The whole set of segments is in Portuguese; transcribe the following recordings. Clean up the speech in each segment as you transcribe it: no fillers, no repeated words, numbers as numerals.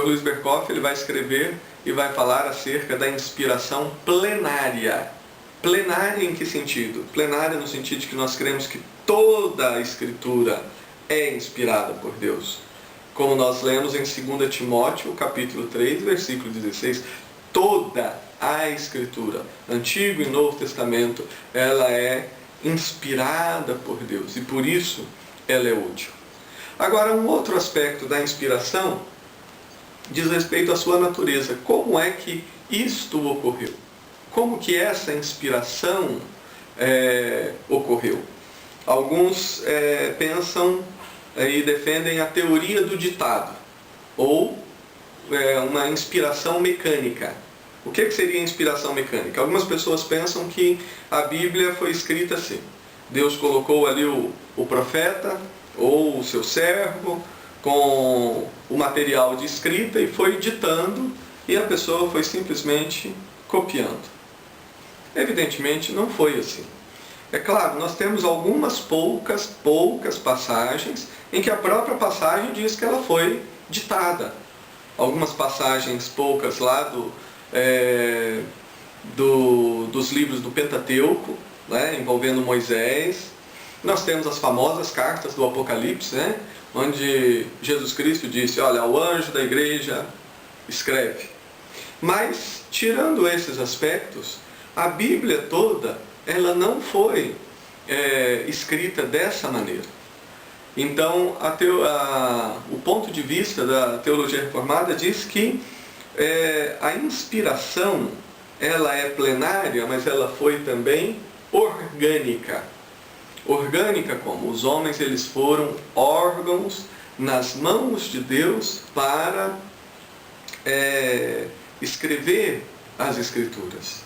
professor Luiz Berkoff ele vai escrever e vai falar acerca da inspiração plenária. Plenária em que sentido? Plenária no sentido de que nós cremos que toda a Escritura é inspirada por Deus. Como nós lemos em 2 Timóteo, capítulo 3, versículo 16, toda a Escritura, Antigo e Novo Testamento, ela é inspirada por Deus e por isso ela é útil. Agora, um outro aspecto da inspiração diz respeito à sua natureza. Como é que isto ocorreu? Como que essa inspiração ocorreu? Alguns pensam e defendem a teoria do ditado, ou uma inspiração mecânica. O que seria inspiração mecânica? Algumas pessoas pensam que a Bíblia foi escrita assim. Deus colocou ali o profeta ou o seu servo com o material de escrita e foi ditando, e a pessoa foi simplesmente copiando. Evidentemente não foi assim. É claro, nós temos algumas poucas passagens em que a própria passagem diz que ela foi ditada. Algumas passagens poucas lá dos livros do Pentateuco, né, envolvendo Moisés. Nós temos as famosas cartas do Apocalipse, né, onde Jesus Cristo disse, olha, ao anjo da igreja, escreve. Mas, tirando esses aspectos, a Bíblia toda, ela não foi escrita dessa maneira. Então, o ponto de vista da teologia reformada diz que a inspiração, ela é plenária, mas ela foi também orgânica. Orgânica como? Os homens, eles foram órgãos nas mãos de Deus para escrever as Escrituras.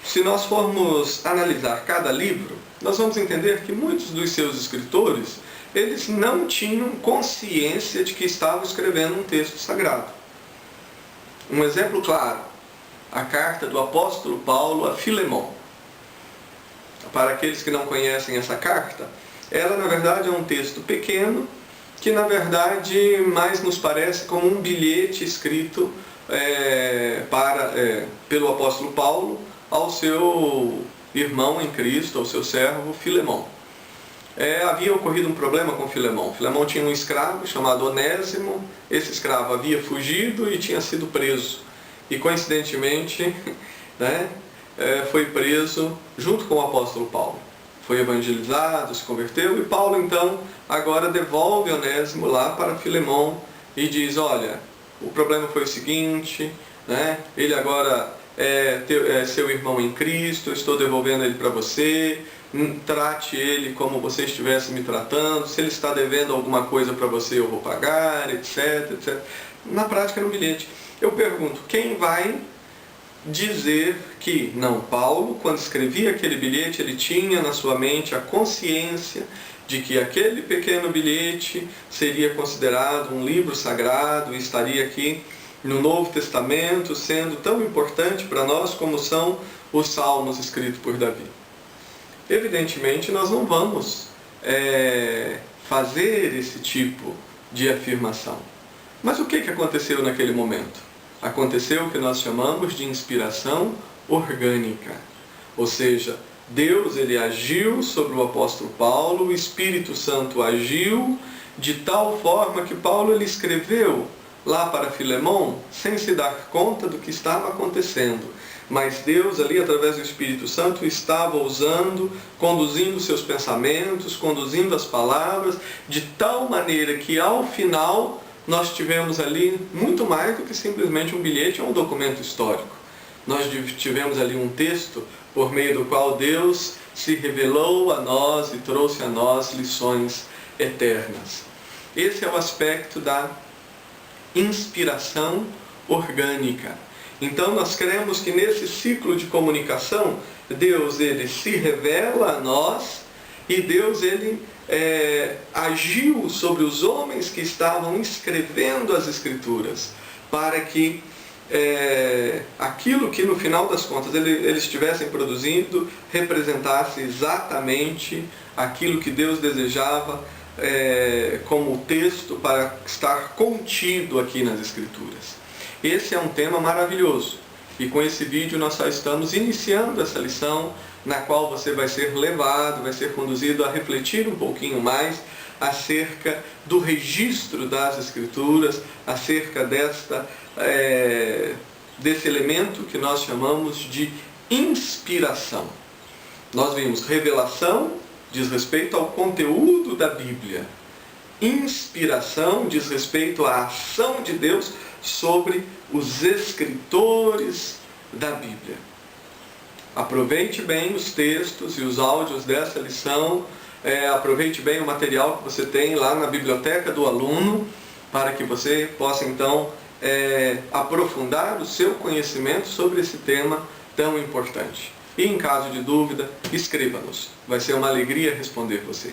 Se nós formos analisar cada livro, nós vamos entender que muitos dos seus escritores, eles não tinham consciência de que estavam escrevendo um texto sagrado. Um exemplo claro, a carta do apóstolo Paulo a Filemão. Para aqueles que não conhecem essa carta, ela na verdade é um texto pequeno, que na verdade mais nos parece como um bilhete escrito pelo apóstolo Paulo ao seu irmão em Cristo, ao seu servo Filemão. Havia ocorrido um problema com Filemão. Filemão tinha um escravo chamado Onésimo. Esse escravo havia fugido e tinha sido preso. E coincidentemente, né, foi preso junto com o apóstolo Paulo. Foi evangelizado, se converteu, e Paulo então agora devolve Onésimo lá para Filemão e diz, olha, o problema foi o seguinte, né, ele agora é seu irmão em Cristo, eu estou devolvendo ele para você, trate ele como você estivesse me tratando, se ele está devendo alguma coisa para você eu vou pagar, etc, etc. Na prática no bilhete. Eu pergunto, quem vai dizer que, não, Paulo, quando escrevia aquele bilhete, ele tinha na sua mente a consciência de que aquele pequeno bilhete seria considerado um livro sagrado e estaria aqui no Novo Testamento sendo tão importante para nós como são os salmos escritos por Davi? Evidentemente nós não vamos fazer esse tipo de afirmação. Mas o que aconteceu naquele momento? Aconteceu o que nós chamamos de inspiração orgânica. Ou seja, Deus ele agiu sobre o apóstolo Paulo, o Espírito Santo agiu de tal forma que Paulo ele escreveu lá para Filemão sem se dar conta do que estava acontecendo. Mas Deus ali, através do Espírito Santo, estava usando, conduzindo seus pensamentos, conduzindo as palavras, de tal maneira que ao final nós tivemos ali muito mais do que simplesmente um bilhete ou um documento histórico. Nós tivemos ali um texto por meio do qual Deus se revelou a nós e trouxe a nós lições eternas. Esse é o aspecto da inspiração orgânica. Então nós cremos que nesse ciclo de comunicação, Deus ele se revela a nós e Deus ele agiu sobre os homens que estavam escrevendo as Escrituras, para que aquilo que no final das contas eles estivessem produzindo representasse exatamente aquilo que Deus desejava como texto para estar contido aqui nas Escrituras. Esse é um tema maravilhoso. E com esse vídeo nós só estamos iniciando essa lição, na qual você vai ser levado, vai ser conduzido a refletir um pouquinho mais acerca do registro das Escrituras, acerca desse elemento que nós chamamos de inspiração. Nós vimos revelação, diz respeito ao conteúdo da Bíblia. Inspiração diz respeito à ação de Deus sobre os escritores da Bíblia. Aproveite bem os textos e os áudios dessa lição, aproveite bem o material que você tem lá na biblioteca do aluno, para que você possa então aprofundar o seu conhecimento sobre esse tema tão importante. E em caso de dúvida, escreva-nos. Vai ser uma alegria responder você.